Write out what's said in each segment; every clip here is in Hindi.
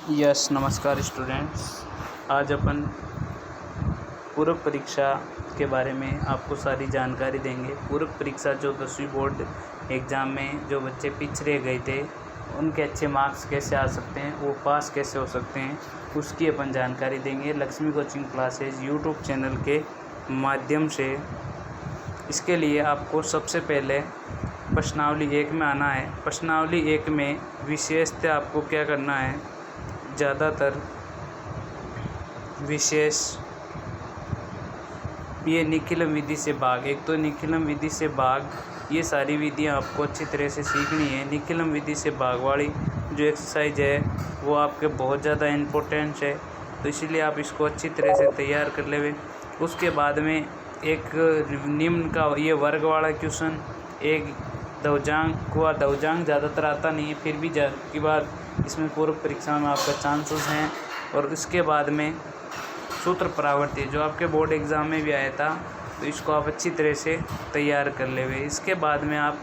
यस, नमस्कार स्टूडेंट्स। आज अपन पूरक परीक्षा के बारे में आपको सारी जानकारी देंगे। पूरक परीक्षा जो 10वीं बोर्ड एग्ज़ाम में जो बच्चे पिछड़े गए थे उनके अच्छे मार्क्स कैसे आ सकते हैं, वो पास कैसे हो सकते हैं, उसकी अपन जानकारी देंगे Lakshmi coaching classes YouTube channel के माध्यम से। इसके लिए आपको सबसे पहले प्रश्नावली 1 में आना है। प्रश्नावली 1 में विशेषतः आपको क्या करना है, ज़्यादातर विशेष ये निखिलम विधि से भाग, एक तो निखिलम विधि से भाग, ये सारी विधियाँ आपको अच्छी तरह से सीखनी है। निखिलम विधि से भाग वाली जो एक्सरसाइज है वो आपके बहुत ज़्यादा इम्पोर्टेंट है, तो इसीलिए आप इसको अच्छी तरह से तैयार कर लेवे। उसके बाद में एक निम्न का ये वर्ग वाला क्वेश्चन, एक दवजांग ज़्यादातर आता नहीं है, फिर भी की बार इसमें पूरक परीक्षा में आपका चांसेस हैं। और इसके बाद में सूत्र परावर्ती जो आपके बोर्ड एग्ज़ाम में भी आया था, तो इसको आप अच्छी तरह से तैयार कर लेवे। इसके बाद में आप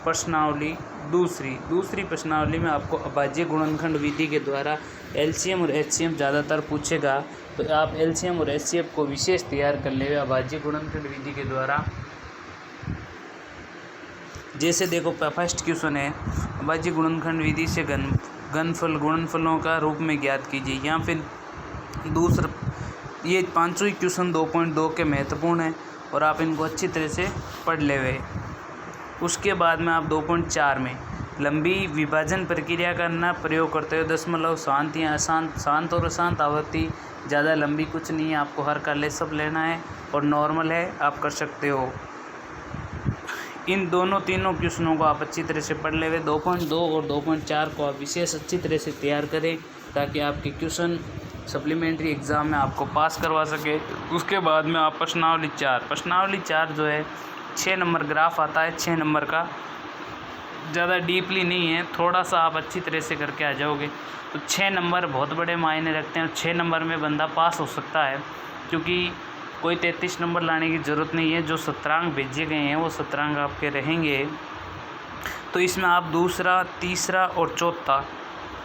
प्रश्नावली दूसरी प्रश्नावली में आपको अभाज्य गुणनखंड विधि के द्वारा एलसीएम और एचसीएम ज़्यादातर पूछेगा, तो आप एलसीएम और एचसीएफ को विशेष तैयार कर लेवे अभाज्य गुणनखंड विधि के द्वारा। जैसे देखो फर्स्ट क्वेश्चन है, अभाज्य गुणनखंड विधि से गुणनफलों का रूप में ज्ञात कीजिए। या फिर दूसरा, ये पांचों ही क्वेश्चन 2.2 के महत्वपूर्ण हैं और आप इनको अच्छी तरह से पढ़ लेवे। उसके बाद में आप 2.4 में लंबी विभाजन प्रक्रिया का न प्रयोग करते हुए दशमलव शांत या शांत और अशांत आवृत्ति, ज़्यादा लंबी कुछ नहीं है, आपको हर का ले सब लेना है और नॉर्मल है, आप कर सकते हो। इन तीनों क्वेश्चनों को आप अच्छी तरह से पढ़ लेवे। 2.2 और 2.4 को आप विशेष अच्छी तरह से तैयार करें ताकि आपके क्वेश्चन सप्लीमेंट्री एग्ज़ाम में आपको पास करवा सके। उसके बाद में आप प्रश्नावली 4 जो है 6 नंबर ग्राफ आता है, 6 नंबर का, ज़्यादा डीपली नहीं है, थोड़ा सा आप अच्छी तरह से करके आ जाओगे। तो 6 नंबर बहुत बड़े मायने रखते हैं। 6 नंबर में बंदा पास हो सकता है, क्योंकि कोई 33 नंबर लाने की ज़रूरत नहीं है। जो सत्रांक भेजे गए हैं वो सत्रांक आपके रहेंगे। तो इसमें आप दूसरा, तीसरा और चौथा,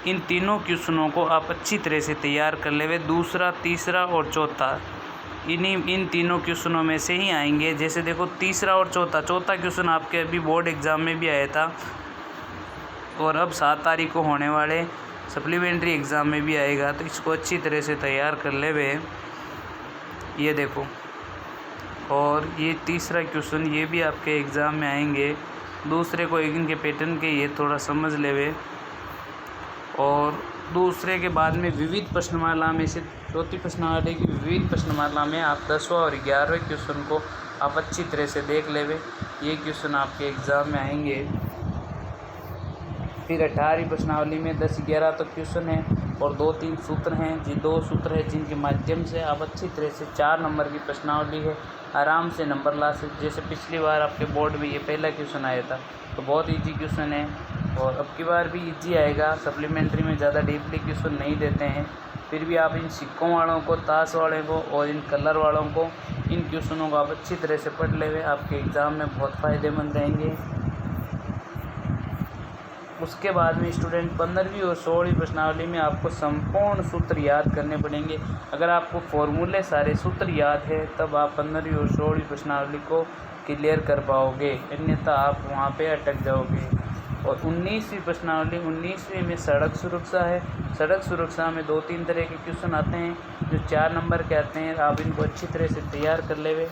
इन तीनों क्वेश्चनों को आप अच्छी तरह से तैयार कर लेवे। दूसरा, तीसरा और चौथा इन तीनों क्वेश्चनों में से ही आएंगे। जैसे देखो तीसरा और चौथा क्वेश्चन आपके अभी बोर्ड एग्ज़ाम में भी आया था और अब 7 तारीख को होने वाले सप्लीमेंट्री एग्ज़ाम में भी आएगा, तो इसको अच्छी तरह से तैयार कर लेवे। ये देखो, और ये तीसरा क्वेश्चन ये भी आपके एग्ज़ाम में आएंगे। दूसरे को इनके पैटर्न के ये थोड़ा समझ लेवे। और दूसरे के बाद में विविध प्रश्नमाला में से चौथी प्रश्नावली की विविध प्रश्नमाला में आप 10वां और 11वें क्वेश्चन को आप अच्छी तरह से देख लेवे। ये क्वेश्चन आपके एग्ज़ाम में आएंगे। फिर 18वीं प्रश्नावली में 10-11 तक क्वेश्चन है और 2-3 सूत्र हैं, जी 2 सूत्र हैं जिनके माध्यम से आप अच्छी तरह से 4 नंबर की प्रश्नावली है आराम से नंबर ला सकते। जैसे पिछली बार आपके बोर्ड में ये पहला क्वेश्चन आया था, तो बहुत इजी क्वेश्चन है और अब की बार भी इजी आएगा। सप्लीमेंट्री में ज़्यादा डीपली क्वेश्चन नहीं देते हैं, फिर भी आप इन सिक्कों वालों को, ताश वाले को और इन कलर वालों को, इन क्वेश्चनों को आप अच्छी तरह से पढ़ लेवे, आपके एग्ज़ाम में बहुत फ़ायदेमंद रहेंगे। उसके बाद में स्टूडेंट 15वीं और 16वीं प्रश्नावली में आपको संपूर्ण सूत्र याद करने पड़ेंगे। अगर आपको फॉर्मूले सारे सूत्र याद है तब आप 15वीं और 16वीं प्रश्नावली को क्लियर कर पाओगे, अन्यथा आप वहाँ पे अटक जाओगे। और 19वीं प्रश्नावली, 19वीं में सड़क सुरक्षा है। सड़क सुरक्षा में 2-3 तरह के क्वेश्चन आते हैं जो 4 नंबर के आते हैं, आप इनको अच्छी तरह से तैयार कर लेवे।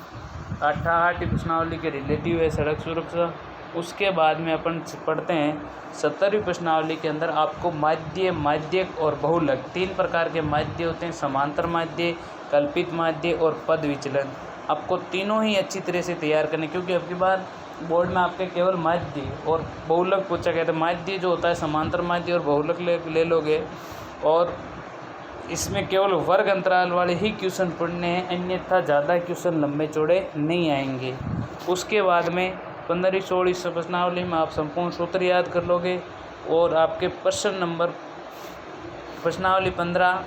18वीं प्रश्नावली के रिलेटिव है सड़क सुरक्षा। उसके बाद में अपन पढ़ते हैं 17वीं प्रश्नावली के अंदर आपको माध्य, माध्यक और बहुलक, 3 प्रकार के माध्य होते हैं, समांतर माध्य, कल्पित माध्य और पद विचलन। आपको तीनों ही अच्छी तरह से तैयार करने, क्योंकि अब की बार बोर्ड में आपके केवल माध्य और बहुलक पूछा गया था। माध्य जो होता है समांतर माध्य और बहुलक ले लोगे और इसमें केवल वर्ग अंतराल वाले ही क्वेश्चन पढ़ने हैं, अन्यथा ज़्यादा क्वेश्चन लंबे चौड़े नहीं आएंगे। उसके बाद में 15वीं 16वीं प्रश्नावली में आप संपूर्ण सूत्र याद कर लोगे और आपके प्रश्न नंबर प्रश्नावली 15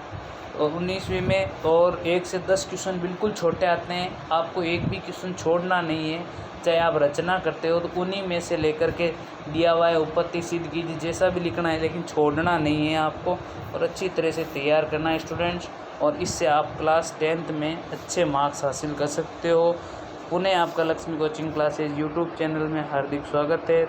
और 19वीं में, और 1 से 10 क्वेश्चन बिल्कुल छोटे आते हैं। आपको एक भी क्वेश्चन छोड़ना नहीं है, चाहे आप रचना करते हो तो उन्हीं में से लेकर के दिया हुआ है उपपत्ति सिद्ध कीजिए, जैसा भी लिखना है, लेकिन छोड़ना नहीं है आपको, और अच्छी तरह से तैयार करना है स्टूडेंट्स। और इससे आप क्लास 10th में अच्छे मार्क्स हासिल कर सकते हो। पुनः आपका Lakshmi coaching classes YouTube channel में हार्दिक स्वागत है।